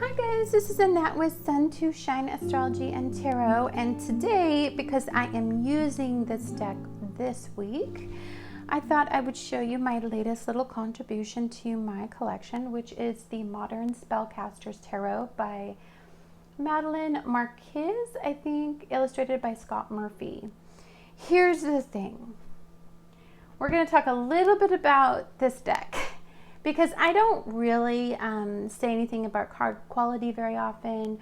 Hi guys, this is Annette with Sun to Shine Astrology and Tarot, and today, because I am using this deck this week, I thought I would show you my latest little contribution to my collection, which is the Modern Spellcasters Tarot by Melanie Marquis, I think, illustrated by Scott Murphy. Here's the thing. We're going to talk a little bit about this deck, because I don't really say anything about card quality very often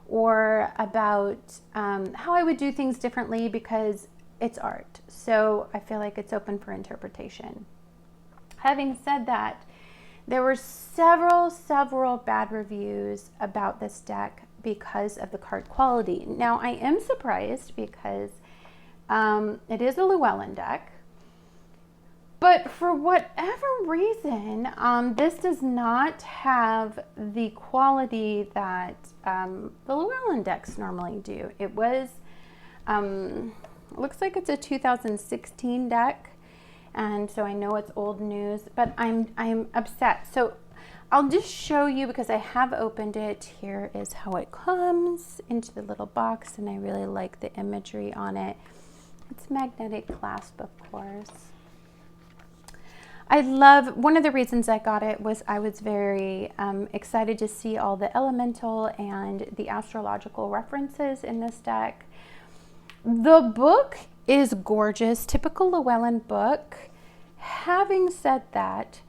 or about how I would do things differently, because it's art. So I feel like it's open for interpretation. Having said that, there were several bad reviews about this deck because of the card quality. Now I am surprised because it is a Llewellyn deck. But for whatever reason, this does not have the quality that the Llewellyn decks normally do. It was, looks like it's a 2016 deck, and so I know it's old news, but I'm upset. So I'll just show you, because I have opened it. Here is how it comes into the little box, and I really like the imagery on it. It's magnetic clasp, of course. I love, one of the reasons I got it was I was very excited to see all the elemental and the astrological references in this deck. The book is gorgeous, typical Llewellyn book. Having said that,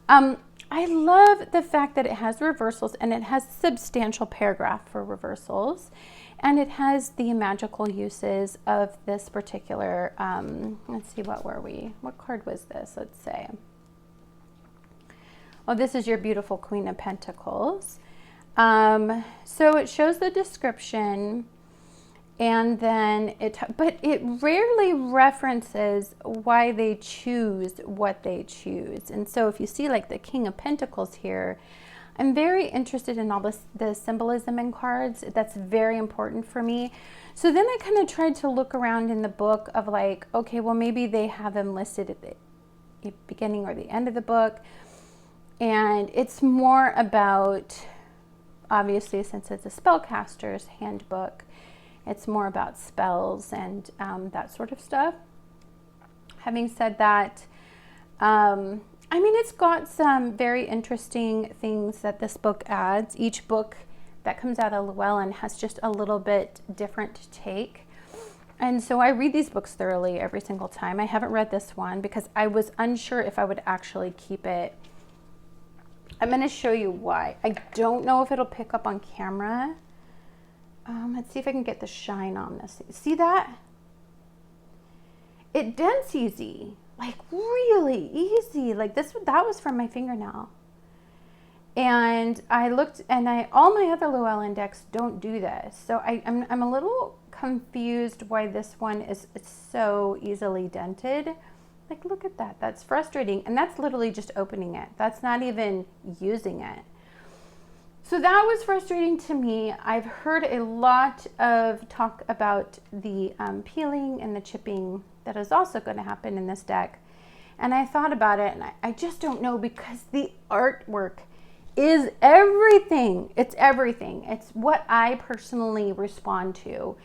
I love the fact that it has reversals, and it has substantial paragraph for reversals, and it has the magical uses of this particular, let's see, what card was this? Let's say. Oh, this is your beautiful Queen of Pentacles. So it shows the description, and then but it rarely references why they choose what they choose. And so if you see like the King of Pentacles here, I'm very interested in all the symbolism in cards. That's very important for me. So then I kind of tried to look around in the book of like, okay, well, maybe they have them listed at the beginning or the end of the book. And it's more about, obviously, since it's a spellcaster's handbook, it's more about spells and that sort of stuff. Having said that, I mean, it's got some very interesting things that this book adds. Each book that comes out of Llewellyn has just a little bit different take. And so I read these books thoroughly every single time. I haven't read this one because I was unsure if I would actually keep it. I'm going to show you why. I don't know if it'll pick up on camera. Let's see if I can get the shine on this. See that? It dents easy, like really easy. Like that was from my fingernail. And I looked, and all my other Llewellyn decks don't do this. So I'm a little confused why this one is so easily dented. Like, look at that. That's frustrating. And that's literally just opening it. That's not even using it. So that was frustrating to me. I've heard a lot of talk about the peeling and the chipping that is also going to happen in this deck. And I thought about it, and I just don't know, because the artwork is everything. It's everything. It's what I personally respond to.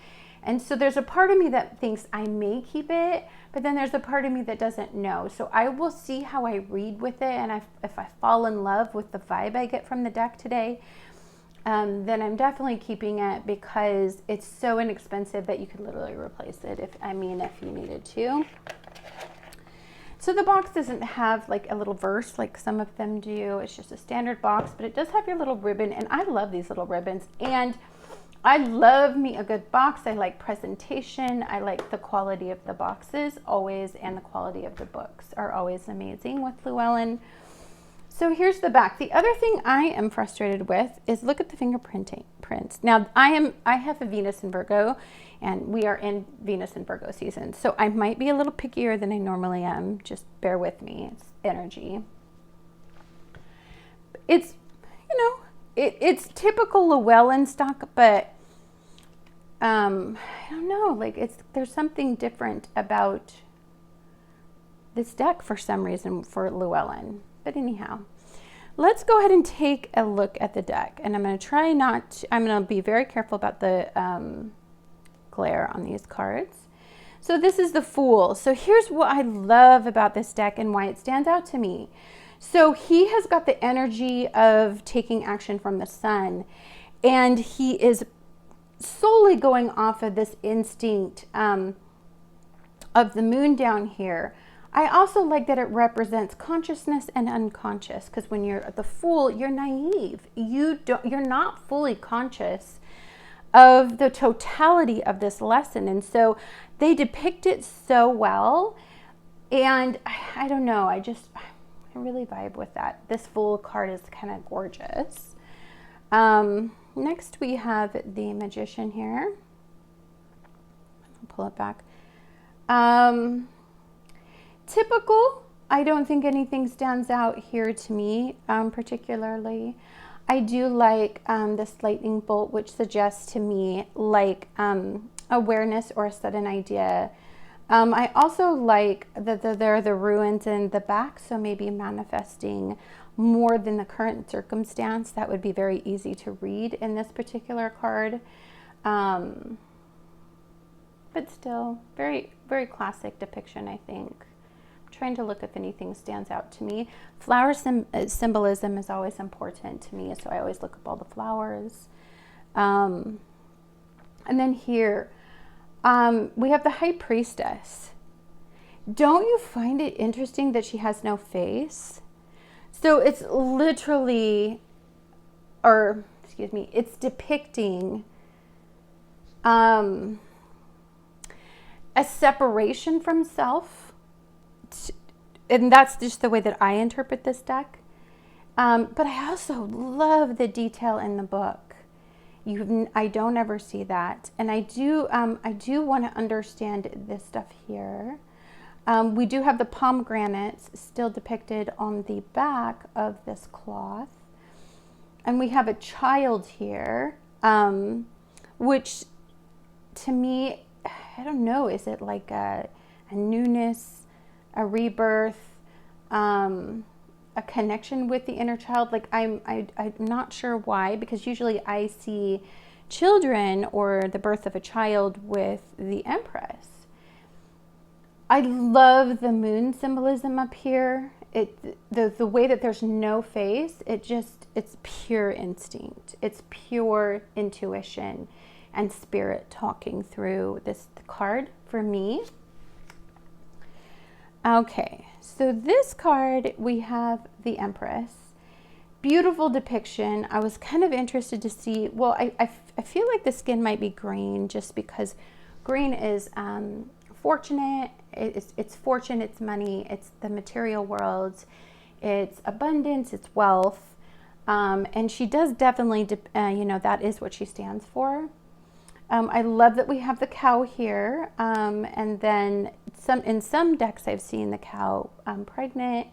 And so there's a part of me that thinks I may keep it, but then there's a part of me that doesn't know. So I will see how I read with it, and if I fall in love with the vibe I get from the deck today, then I'm definitely keeping it, because it's so inexpensive that you could literally replace it if you needed to. So the box doesn't have like a little verse like some of them do. It's just a standard box, but it does have your little ribbon, and I love these little ribbons. And I love me a good box. I like presentation. I like the quality of the boxes always, and the quality of the books are always amazing with Llewellyn. So here's the back. The other thing I am frustrated with is, look at the fingerprints. Now I have a Venus in Virgo, and we are in Venus and Virgo season. So I might be a little pickier than I normally am. Just bear with me. It's energy. It's, it's typical Llewellyn stock, but I don't know, like there's something different about this deck for some reason for Llewellyn. But anyhow, let's go ahead and take a look at the deck. And I'm going to try not to, I'm going to be very careful about the glare on these cards. So this is the Fool. So here's what I love about this deck and why it stands out to me. So he has got the energy of taking action from the Sun, and he is solely going off of this instinct of the Moon down here. I also like that it represents consciousness and unconscious, because when you're the Fool, you're naive. You're not fully conscious of the totality of this lesson. And so they depict it so well. And I don't know, I really vibe with that. This Fool card is kind of gorgeous. Next we have the Magician here. I'll pull it back. Typical. I don't think anything stands out here to me particularly. I do like this lightning bolt, which suggests to me like awareness or a sudden idea. I also like that there are the ruins in the back, so maybe manifesting more than the current circumstance. That would be very easy to read in this particular card. But still, very, very classic depiction, I think. Trying to look if anything stands out to me. Flower symbolism is always important to me, so I always look up all the flowers. And then here, we have the High Priestess. Don't you find it interesting that she has no face? So it's literally, or excuse me, it's depicting a separation from self. And that's just the way that I interpret this deck. But I also love the detail in the book. I don't ever see that. And I do want to understand this stuff here. We do have the pomegranates still depicted on the back of this cloth. And we have a child here, which to me, I don't know, is it like a newness, a rebirth, a connection with the inner child? Like I'm not sure why, because usually I see children or the birth of a child with the Empress. I love the moon symbolism up here. The way that there's no face, it's pure instinct. It's pure intuition and spirit talking through this card for me. Okay, so this card, we have the Empress. Beautiful depiction. I was kind of interested to see, well, I feel like the skin might be green, just because green is fortunate. It's fortune, it's money, it's the material world, it's abundance, it's wealth. And she does definitely, that is what she stands for. I love that we have the cow here, and then in some decks I've seen the cow pregnant,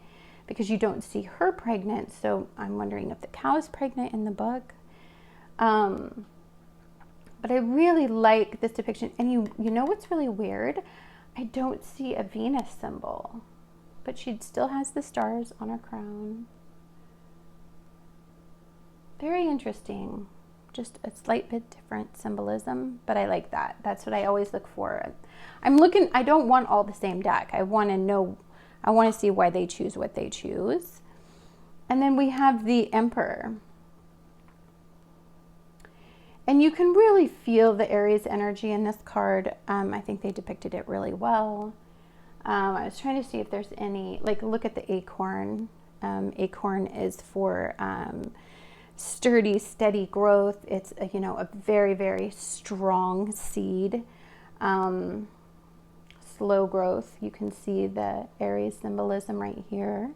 because you don't see her pregnant, so I'm wondering if the cow is pregnant in the book. But I really like this depiction, and you know what's really weird? I don't see a Venus symbol, but she still has the stars on her crown. Very interesting. Just a slight bit different symbolism, but I like that. That's what I always look for. I don't want all the same deck. I want to see why they choose what they choose. And then we have the Emperor. And you can really feel the Aries energy in this card. I think they depicted it really well. I was trying to see if there's any, like, look at the acorn. Acorn is for sturdy, steady growth. It's a very, very strong seed. Slow growth. You can see the Aries symbolism right here.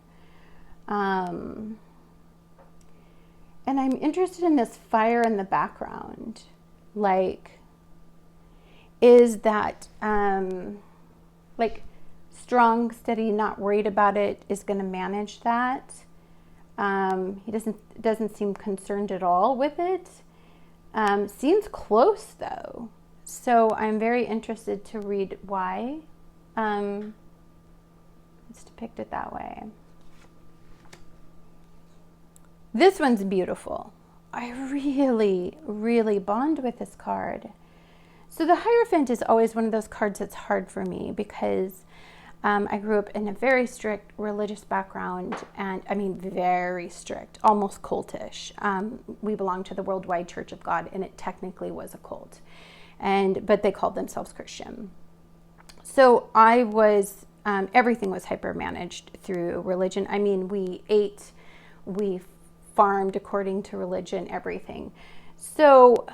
And I'm interested in this fire in the background. Like, is that like strong, steady, not worried about it, is going to manage that? He doesn't seem concerned at all with it. Seems close though. So I'm very interested to read why it's depicted that way. This one's beautiful. I really, really bond with this card. So the Hierophant is always one of those cards that's hard for me because I grew up in a very strict religious background, and I mean very strict, almost cultish. We belonged to the Worldwide Church of God, and it technically was a cult, but they called themselves Christian. So I was, everything was hyper managed through religion. I mean, we ate, we farmed according to religion, everything. So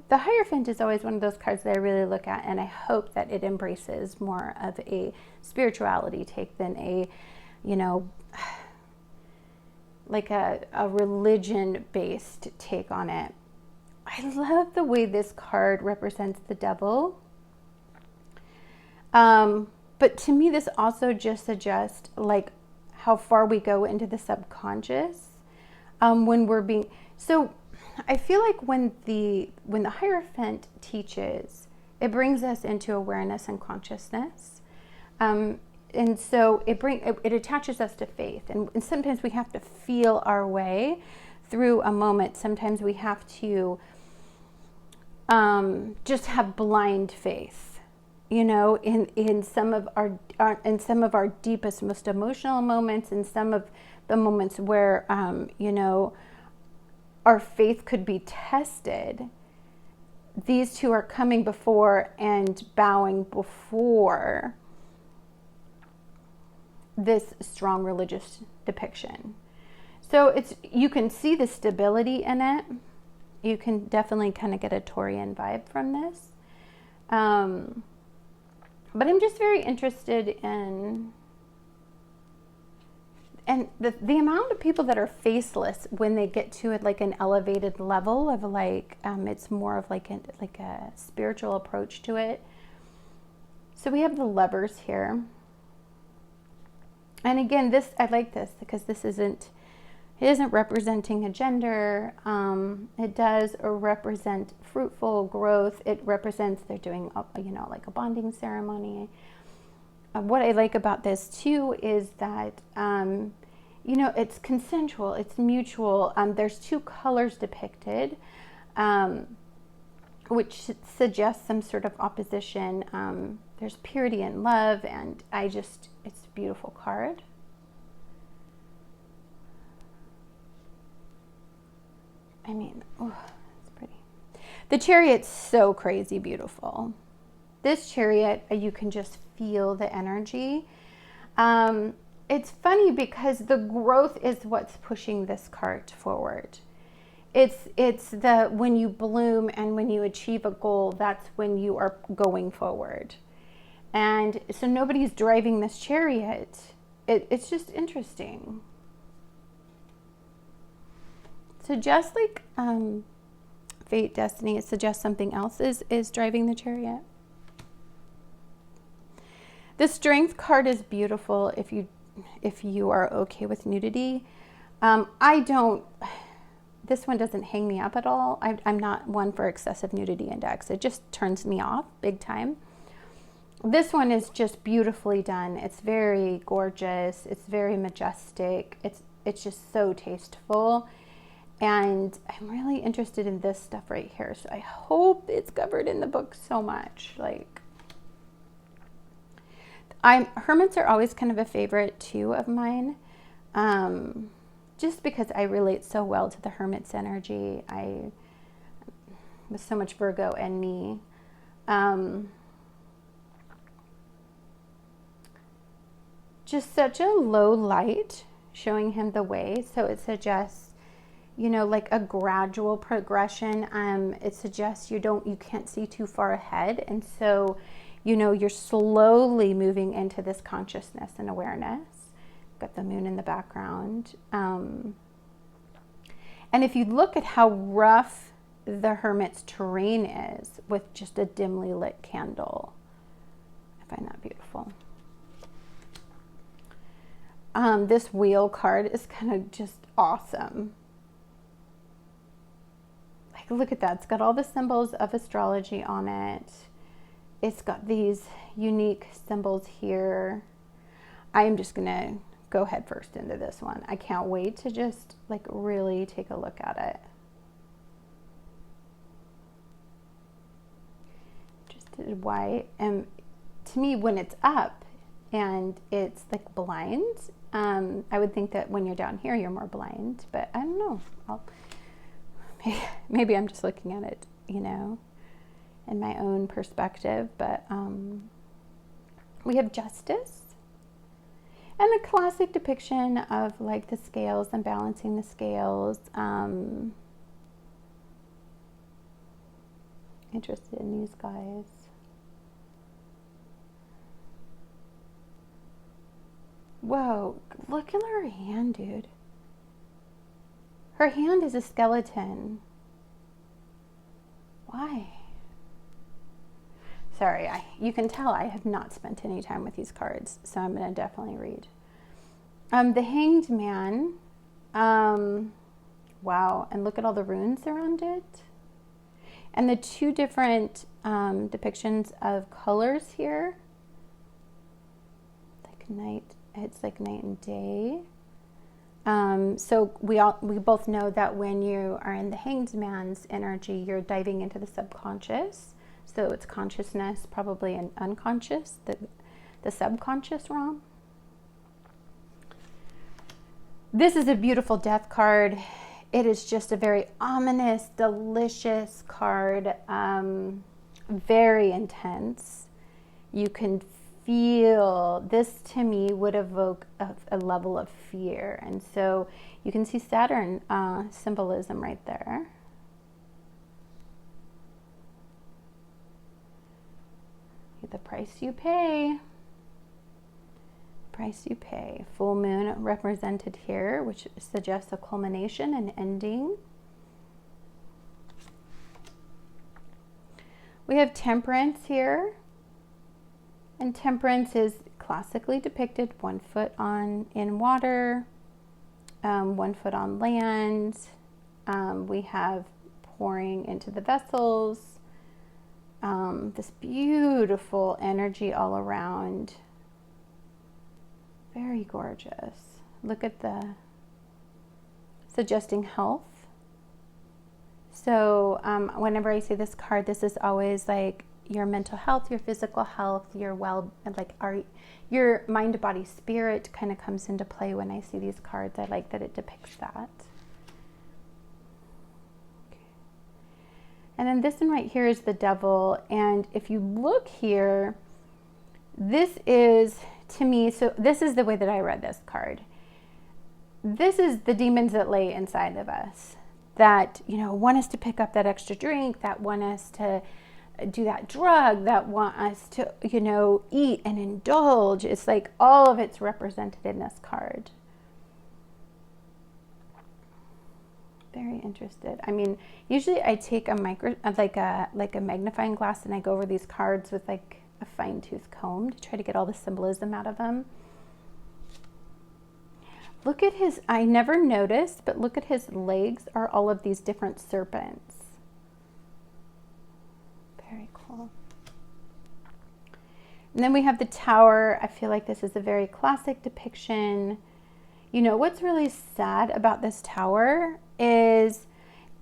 the Hierophant is always one of those cards that I really look at, and I hope that it embraces more of a spirituality take than a, like a religion-based take on it. I love the way this card represents the devil. But to me, this also just suggests like how far we go into the subconscious when we're being, so I feel like when the Hierophant teaches, it brings us into awareness and consciousness. And so it attaches us to faith. And sometimes we have to feel our way through a moment. Sometimes we have to just have blind faith, in some of our deepest, most emotional moments, in some of the moments where, our faith could be tested. These two are coming before and bowing before this strong religious depiction. So you can see the stability in it. You can definitely kind of get a Taurian vibe from this. But I'm just very interested in, and the amount of people that are faceless when they get to it, like an elevated level of like, it's more of like a spiritual approach to it. So we have the Lovers here. And again, I like this because this isn't representing a gender. It does represent fruitful growth. It represents they're doing, like a bonding ceremony. What I like about this too is that, it's consensual, it's mutual. There's two colors depicted, which suggests some sort of opposition. There's purity and love, and it's a beautiful card. I mean, it's pretty. The Chariot's so crazy beautiful. This Chariot, you can just feel the energy. It's funny because the growth is what's pushing this card forward. It's when you bloom and when you achieve a goal, that's when you are going forward. And so nobody's driving this Chariot. It's just interesting. So just like fate, destiny, it suggests something else is driving the Chariot. The Strength card is beautiful if you are okay with nudity. This one doesn't hang me up at all. I'm not one for excessive nudity index. It just turns me off big time. This one is just beautifully done. It's very gorgeous. It's very majestic. It's just so tasteful. And I'm really interested in this stuff right here. So I hope it's covered in the book so much. Hermits are always kind of a favorite too of mine. Just because I relate so well to the Hermit's energy. I with so much Virgo in me. Just such a low light, showing him the way. So it suggests, like a gradual progression. It suggests you can't see too far ahead. And so, you're slowly moving into this consciousness and awareness. Got the moon in the background. And if you look at how rough the Hermit's terrain is with just a dimly lit candle, I find that beautiful. This Wheel card is kind of just awesome. Look at that. It's got all the symbols of astrology on it. It's got these unique symbols here. I am just going to go head first into this one. I can't wait to just like really take a look at it. Just white, and to me, when it's up and it's like blind, I would think that when you're down here, you're more blind, but I don't know. Maybe I'm just looking at it, you know, in my own perspective, but we have Justice. And a classic depiction of like the scales and balancing the scales. Interested in these guys. Whoa, look at her hand, dude. Her hand is a skeleton. Why? Sorry, you can tell I have not spent any time with these cards, so I'm going to definitely read. The Hanged Man. Wow, and look at all the runes around it. And the two different depictions of colors here. Like night, it's like night and day. So we both know that when you are in the Hanged Man's energy, you're diving into the subconscious. So it's consciousness, probably an unconscious, the subconscious realm. This is a beautiful death card. It is just a very ominous, delicious card. Very intense. You can feel, this to me would evoke a level of fear. And so you can see Saturn symbolism right there. The price you pay. Price you pay. Full moon represented here, which suggests a culmination and ending. We have Temperance here. And Temperance is classically depicted 1 foot in water, 1 foot on land. We have pouring into the vessels. This beautiful energy all around. Very gorgeous. Look at the suggesting health. So whenever I see this card, this is always like your mental health, your physical health, your your mind, body, spirit kind of comes into play when I see these cards. I like that it depicts that. And then this one right here is the Devil. And if you look here, this is, to me, so this is the way that I read this card. This is the demons that lay inside of us that, you know, want us to pick up that extra drink, that want us to do that drug, that want us to, you know, eat and indulge. It's like all of it's represented in this card. Very interested. I mean, usually I take a magnifying glass and I go over these cards with like a fine-tooth comb to try to get all the symbolism out of them. Look at his, I never noticed, but look at his legs are all of these different serpents. Very cool. And then we have the Tower. I feel like this is a very classic depiction. You know, what's really sad about this Tower is,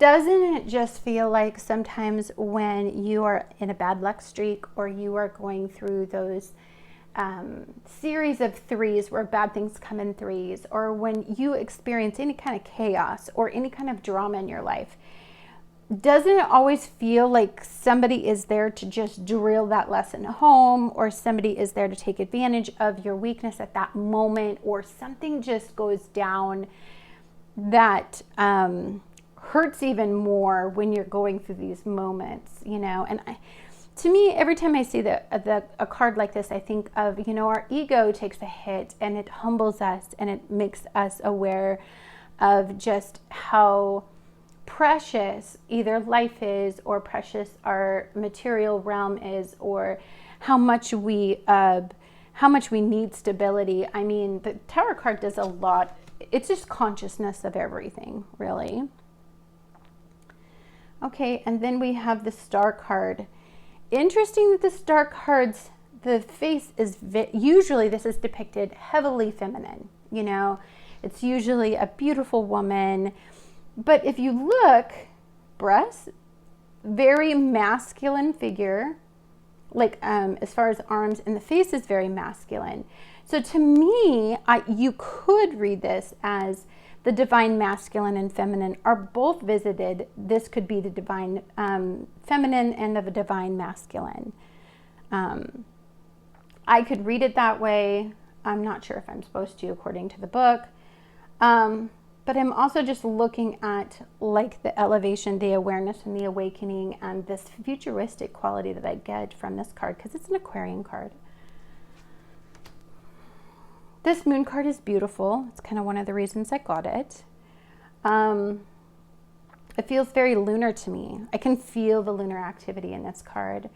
doesn't it just feel like sometimes when you are in a bad luck streak or you are going through those series of threes where bad things come in threes, or when you experience any kind of chaos or any kind of drama in your life, doesn't it always feel like somebody is there to just drill that lesson home, or somebody is there to take advantage of your weakness at that moment, or something just goes down that hurts even more when you're going through these moments, you know? And to me, every time I see a card like this, I think of, you know, our ego takes a hit and it humbles us and it makes us aware of just how precious either life is, or precious our material realm is, or how much we need stability. I mean, the Tower card does a lot. It's just consciousness of everything, really. Okay, and then we have the Star card. Interesting that the Star cards, the face is usually this is depicted heavily feminine. you know, it's usually a beautiful woman. But if you look, breasts, very masculine figure, like as far as arms, and the face is very masculine. So to me, you could read this as the divine masculine and feminine are both visited. This could be the divine feminine and the divine masculine. I could read it that way. I'm not sure if I'm supposed to according to the book. But I'm also just looking at like the elevation, the awareness, and the awakening, and this futuristic quality that I get from this card, because it's an Aquarian card. This moon card is beautiful. It's kind of one of the reasons I got it. It feels very lunar to me. I can feel the lunar activity in this card.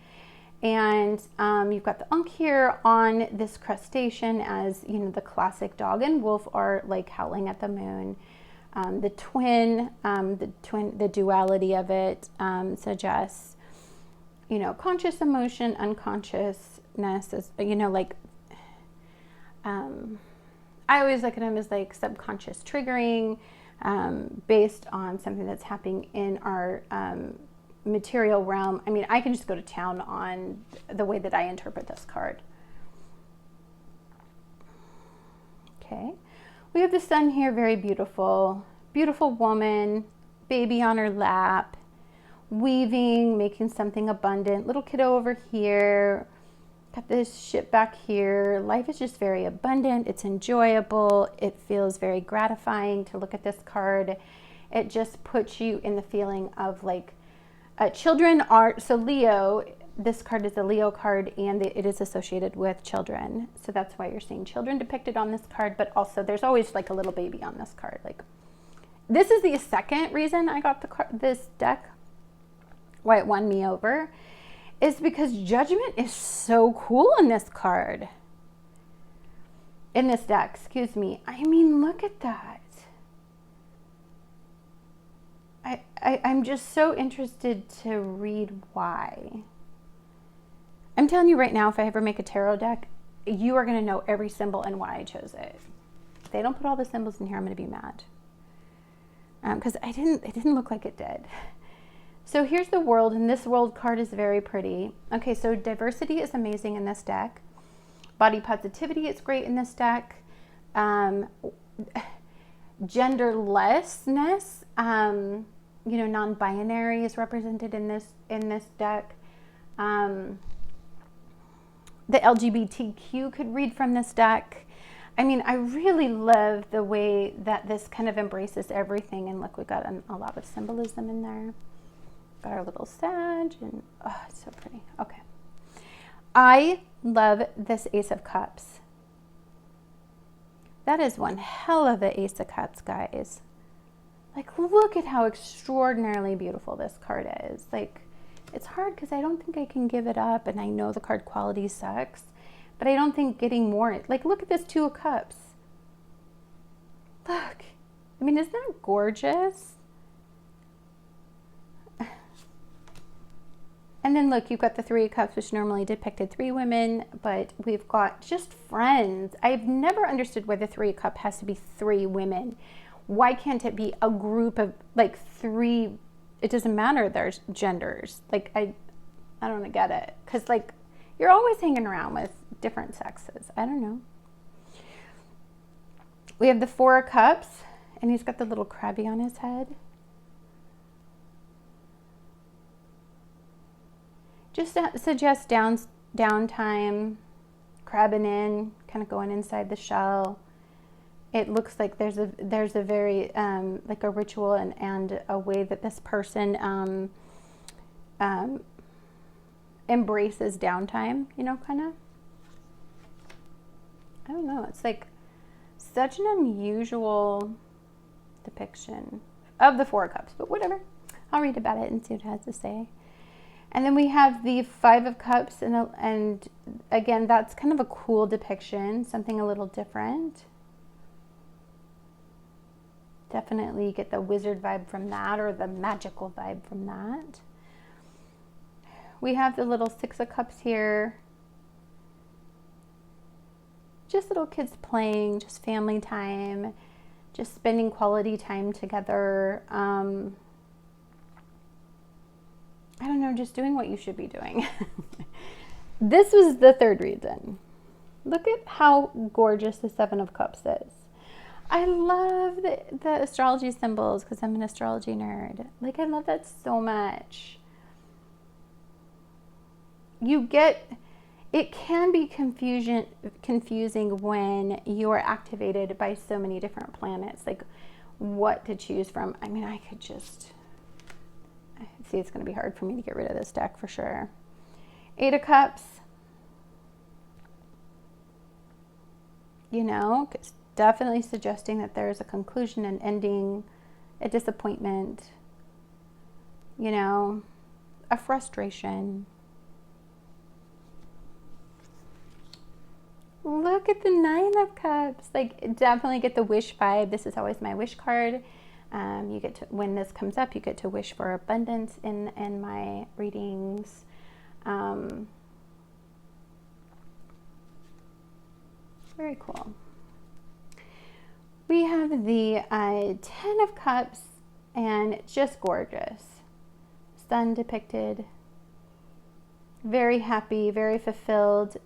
And you've got the Ankh here on this crustacean, as you know, the classic dog and wolf are like howling at the moon. The duality of it suggests, you know, conscious emotion, unconsciousness, is, you know, like, I always look at them as like subconscious triggering, based on something that's happening in our material realm. I mean, I can just go to town on the way that I interpret this card. Okay. We have the sun here, very beautiful. Beautiful woman, baby on her lap, weaving, making something abundant. Little kiddo over here. Got this ship back here. Life is just very abundant. It's enjoyable. It feels very gratifying to look at this card. It just puts you in the feeling of like, children are, so Leo, this card is a Leo card, and it is associated with children. So that's why you're seeing children depicted on this card, but also there's always like a little baby on this card. Like, this is the second reason I got this deck, why it won me over, is because judgment is so cool in this card. In this deck, excuse me. I mean, look at that. I'm just so interested to read why. I'm telling you right now, if I ever make a tarot deck, you are going to know every symbol and why I chose it. If they don't put all the symbols in here, I'm going to be mad. Because it didn't look like it did. So here's the world, and this world card is very pretty. Okay, so diversity is amazing in this deck. Body positivity is great in this deck. Genderlessness, you know, non-binary is represented in this deck. The LGBTQ could read from this deck. I mean, I really love the way that this kind of embraces everything. And look, we've got a lot of symbolism in there. Got our little sag, and oh, it's so pretty. Okay. I love this Ace of Cups. That is one hell of an Ace of Cups, guys. Like, look at how extraordinarily beautiful this card is. Like, it's hard because I don't think I can give it up, and I know the card quality sucks, but I don't think getting more, like, look at this Two of Cups. Look. I mean, isn't that gorgeous? And then look, you've got the Three of Cups, which normally depicted three women, but we've got just friends. I've never understood why the Three of Cups has to be three women. Why can't it be a group of like three? It doesn't matter there's genders. Like, I don't get it. Because like, you're always hanging around with different sexes. I don't know. We have the Four of Cups, and he's got the little crabby on his head. Just suggests downtime, crabbing in, kind of going inside the shell. It looks like there's a very like a ritual and a way that this person embraces downtime, you know, kind of. I don't know. It's like such an unusual depiction of the Four of Cups, but whatever. I'll read about it and see what it has to say. And then we have the Five of Cups, and again, that's kind of a cool depiction, something a little different. Definitely get the wizard vibe from that, or the magical vibe from that. We have the little Six of Cups here. just little kids playing, just family time, just spending quality time together. I don't know, just doing what you should be doing. This was the third reason. Look at how gorgeous the Seven of Cups is. I love the astrology symbols because I'm an astrology nerd. Like, I love that so much. It can be confusing when you're activated by so many different planets, like what to choose from. I mean, I could just see, it's going to be hard for me to get rid of this deck for sure. Eight of Cups, you know, it's definitely suggesting that there's a conclusion, an ending, a disappointment, you know, a frustration. Look at the Nine of Cups. Like, definitely get the wish vibe. This is always my wish card. You get to, when this comes up, you get to wish for abundance in my readings. Very cool. We have the Ten of Cups, and just gorgeous. Sun depicted. Very happy, very fulfilled,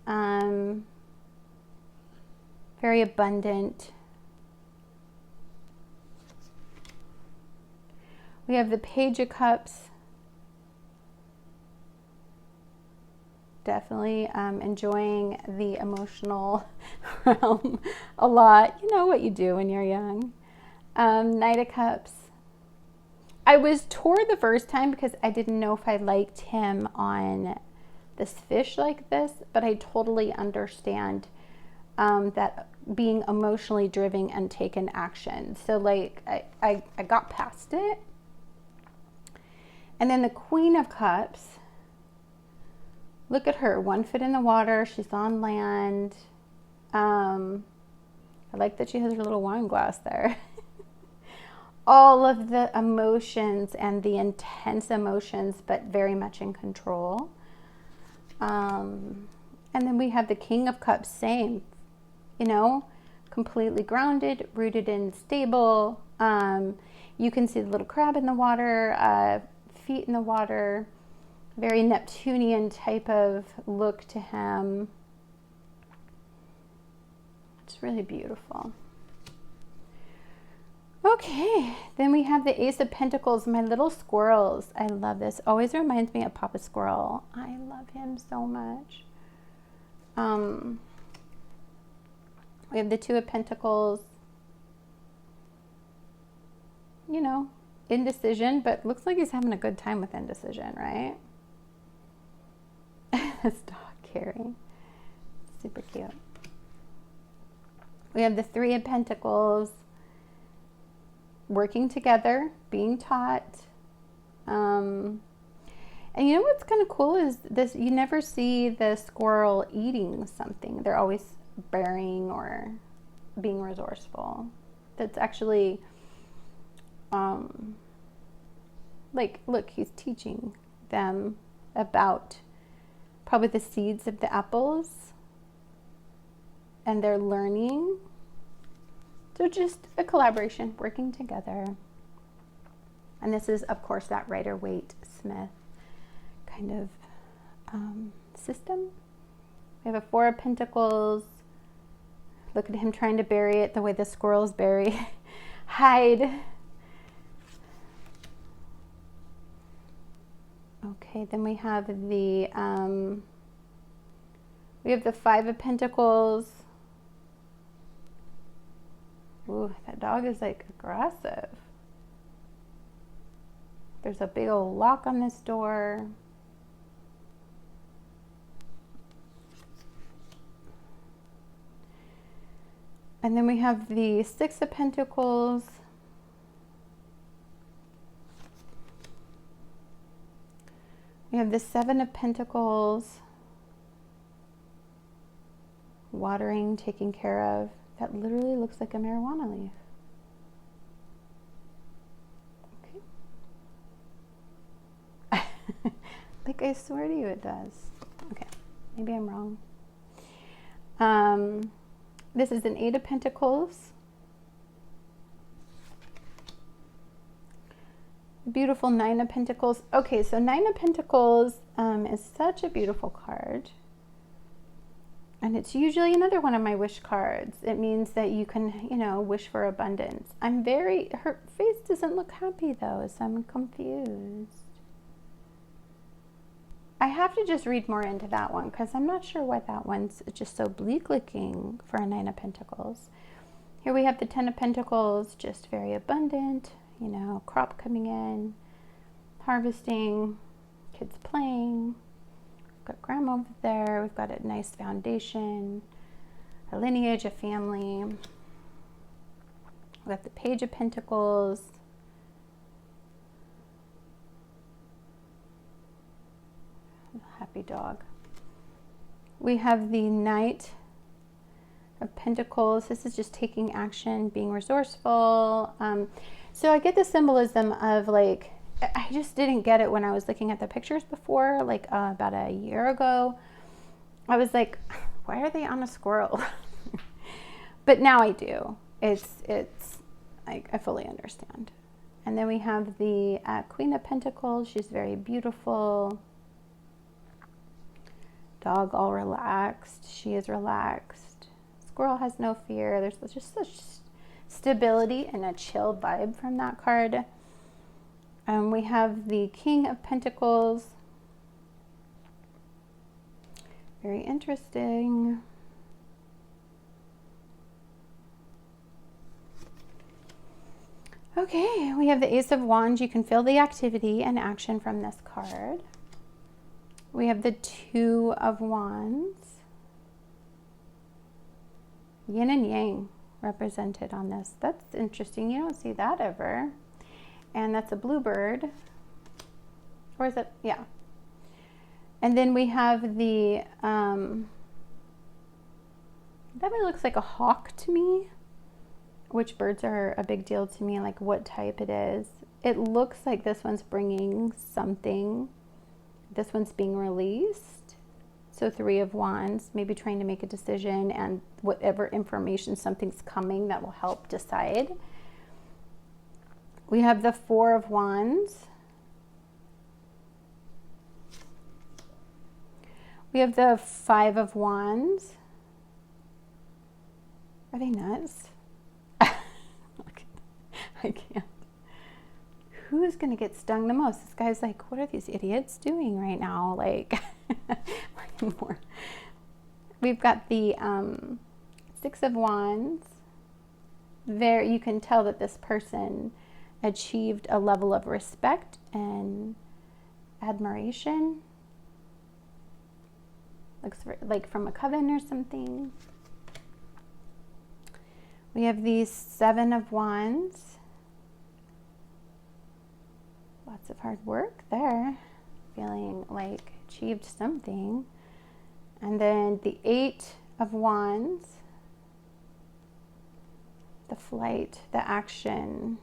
very abundant. We have the Page of Cups. Definitely enjoying the emotional realm a lot. You know what you do when you're young. Knight of Cups. I was torn the first time because I didn't know if I liked him on this fish like this, but I totally understand that being emotionally driven and taken action. So like I got past it. And then the Queen of Cups. Look at her, 1 foot in the water. She's on land. I like that she has her little wine glass there. All of the emotions and the intense emotions, but very much in control. And then we have the King of Cups, same, you know, completely grounded, rooted and stable. You can see the little crab in the water, feet in the water. Very Neptunian type of look to him. It's really beautiful. Okay, then we have the Ace of Pentacles, my little squirrels. I love this. Always reminds me of Papa Squirrel. I love him so much. We have the Two of Pentacles. You know, indecision, but looks like he's having a good time with indecision, right? This dog, Carrie. Super cute. We have the Three of Pentacles. Working together, being taught. And you know what's kind of cool is this, you never see the squirrel eating something. They're always burying or being resourceful. That's actually, like, look, he's teaching them about probably the seeds of the apples, and they're learning. So just a collaboration, working together. And this is, of course, that Rider-Waite-Smith kind of system. We have a Four of Pentacles. Look at him trying to bury it the way the squirrels bury, hide. Okay, then we have the Five of Pentacles. Ooh, that dog is like aggressive. There's a big old lock on this door. And then we have the Six of Pentacles. We have the Seven of Pentacles. Watering, taking care of. That literally looks like a marijuana leaf. Okay. Like, I swear to you it does. Okay, maybe I'm wrong. This is an 8 of Pentacles. Beautiful 9 of Pentacles. Okay, so 9 of Pentacles is such a beautiful card. And it's usually another one of my wish cards. It means that you can, you know, wish for abundance. Her face doesn't look happy though, so I'm confused. I have to just read more into that one because I'm not sure why that one's just so bleak looking for a 9 of Pentacles. Here we have the 10 of Pentacles, just very abundant, you know, crop coming in, harvesting, kids playing. Got grandma over there. We've got a nice foundation, a lineage, a family. We've got the Page of Pentacles. Happy dog. We have the Knight of Pentacles. This is just taking action, being resourceful. So I get the symbolism of like, I just didn't get it when I was looking at the pictures before, like about a year ago. I was like, why are they on a squirrel? But now I do. It's like, I fully understand. And then we have the Queen of Pentacles. She's very beautiful. Dog all relaxed. She is relaxed. Squirrel has no fear. There's just such stability and a chill vibe from that card. We have the King of Pentacles. Very interesting. Okay, we have the Ace of Wands. You can feel the activity and action from this card. We have the Two of Wands. Yin and Yang represented on this. That's interesting. You don't see that ever. And that's a bluebird. Or is it? Yeah. And then we have the, that one looks like a hawk to me, which birds are a big deal to me, like what type it is. It looks like this one's bringing something. This one's being released. So 3 of Wands, maybe trying to make a decision and whatever information, something's coming that will help decide. We have the 4 of Wands. We have the 5 of Wands. Are they nuts? I can't. Who's going to get stung the most? This guy's like, what are these idiots doing right now? Like, more. We've got the 6 of Wands. There, you can tell that this person achieved a level of respect and admiration. Looks like from a coven or something. We have the 7 of Wands. Lots of hard work there. Feeling like achieved something. And then the 8 of Wands. The flight, the action.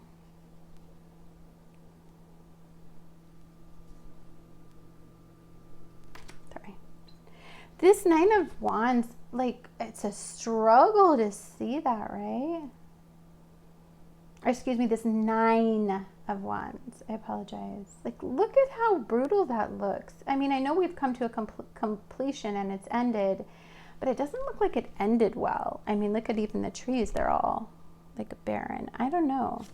Sorry. This 9 of Wands, like, it's a struggle to see that, right? Or excuse me, this 9 of Wands. I apologize. Like, look at how brutal that looks. I mean, I know we've come to a completion and it's ended, but it doesn't look like it ended well. I mean, look at even the trees. They're all like barren. I don't know.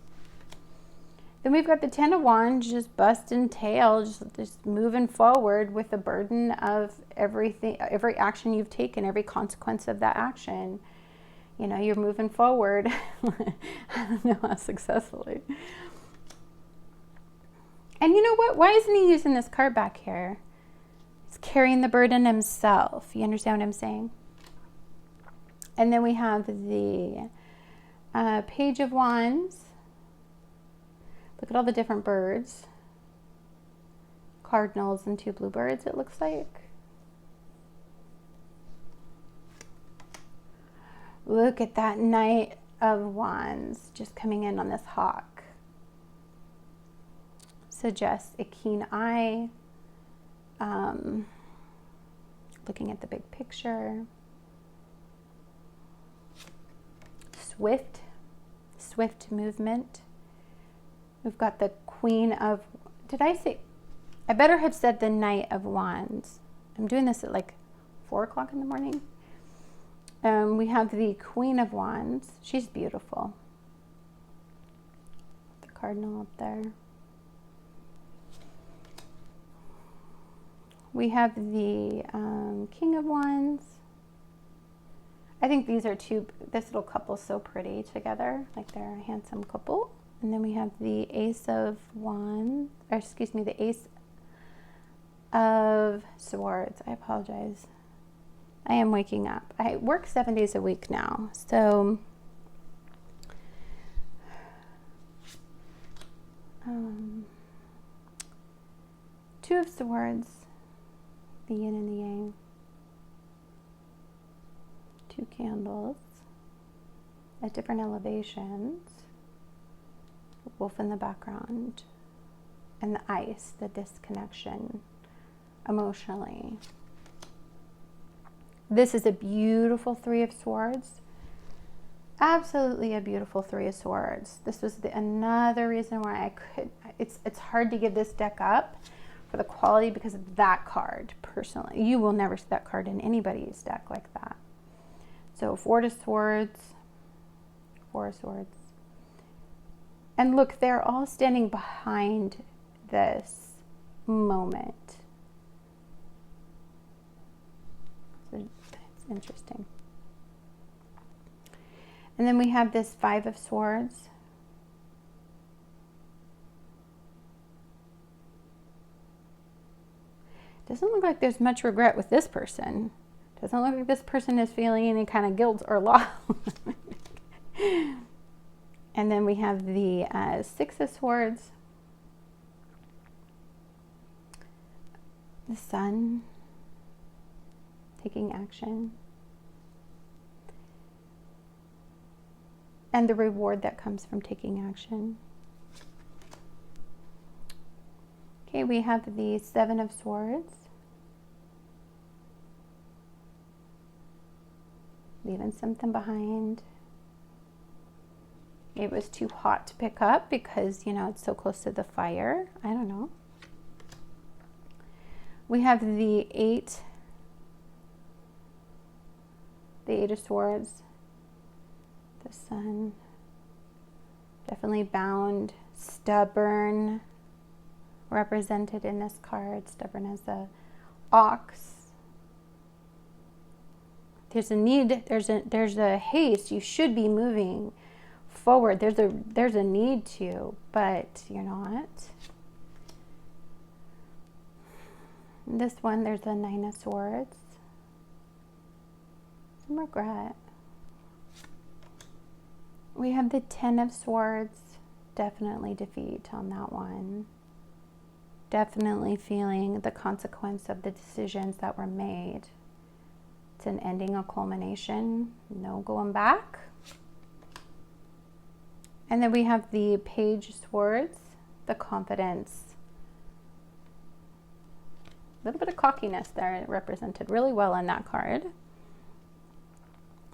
Then we've got the 10 of Wands, just busting tail, just moving forward with the burden of everything, every action you've taken, every consequence of that action. You know, you're moving forward. I don't know how successfully. And you know what? Why isn't he using this card back here? He's carrying the burden himself. You understand what I'm saying? And then we have the Page of Wands. Look at all the different birds. Cardinals and 2 bluebirds, it looks like. Look at that Knight of Wands just coming in on this hawk. Suggests a keen eye. Looking at the big picture. swift movement. We've got the Queen of, did I say, I better have said the Knight of Wands. I'm doing this at like 4 o'clock in the morning. We have the Queen of Wands. She's beautiful. The Cardinal up there. We have the King of Wands. I think these are this little couple's so pretty together. Like they're a handsome couple. And then we have the Ace of Wands, or excuse me, the Ace of Swords. I apologize. I am waking up. I work 7 days a week now. So, Two of Swords, the yin and the yang. 2 candles at different elevations. Wolf in the background. And the ice, the disconnection emotionally. This is a beautiful 3 of Swords. Absolutely a beautiful 3 of Swords. This was another reason why it's hard to give this deck up for the quality because of that card, personally. You will never see that card in anybody's deck like that. So 4 of Swords, 4 of Swords. And look, they're all standing behind this moment. So it's interesting. And then we have this 5 of Swords. Doesn't look like there's much regret with this person. Doesn't look like this person is feeling any kind of guilt or loss. And then we have the 6 of Swords. The Sun taking action. And the reward that comes from taking action. Okay, we have the 7 of Swords. Leaving something behind. It was too hot to pick up because, you know, it's so close to the fire. I don't know. We have the 8 of Swords. The Sun. Definitely bound, stubborn, represented in this card. Stubborn as a ox. There's a need, there's a haste. You should be moving forward. There's a need to, but you're not. This one, there's a 9 of Swords. Some regret. We have the 10 of Swords. Definitely defeat on that one. Definitely feeling the consequence of the decisions that were made. It's an ending, a culmination. No going back. And then we have the Page of Swords, the confidence. A little bit of cockiness there represented really well in that card.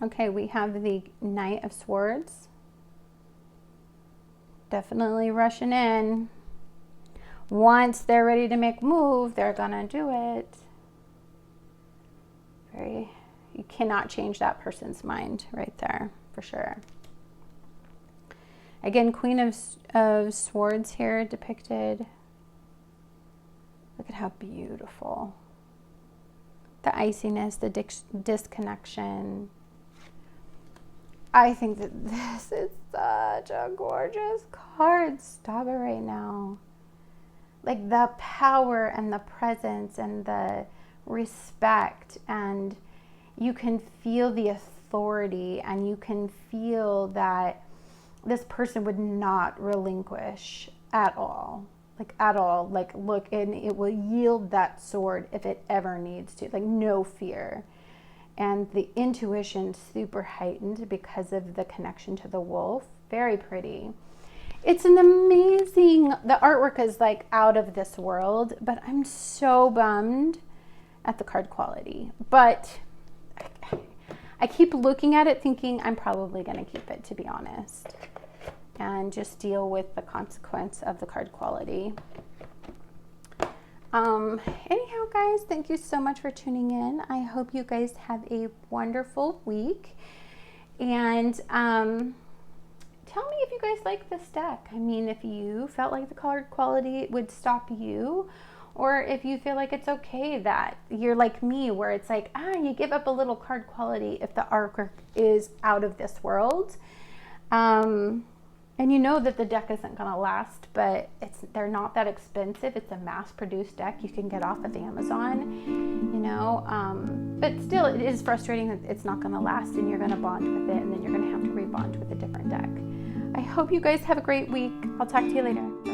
Okay, we have the Knight of Swords. Definitely rushing in. Once they're ready to make a move, they're gonna do it. You cannot change that person's mind right there, for sure. Again, Queen of Swords here depicted. Look at how beautiful. The iciness, the disconnection. I think that this is such a gorgeous card. Stop it right now. Like the power and the presence and the respect, and you can feel the authority, and you can feel that this person would not relinquish at all. Like at all. Like look, and it will yield that sword if it ever needs to. Like no fear. And the intuition super heightened because of the connection to the wolf. Very pretty. It's an amazing, the artwork is like out of this world, but I'm so bummed at the card quality. But I keep looking at it thinking I'm probably going to keep it, to be honest, and just deal with the consequence of the card quality. Anyhow, guys, thank you so much for tuning in. I hope you guys have a wonderful week. And tell me if you guys like this deck. I mean, if you felt like the card quality would stop you, or if you feel like it's okay that you're like me, where it's like, you give up a little card quality if the artwork is out of this world. And you know that the deck isn't going to last, but they're not that expensive. It's a mass-produced deck you can get off of Amazon, you know. But still, it is frustrating that it's not going to last, and you're going to bond with it, and then you're going to have to rebond with a different deck. I hope you guys have a great week. I'll talk to you later.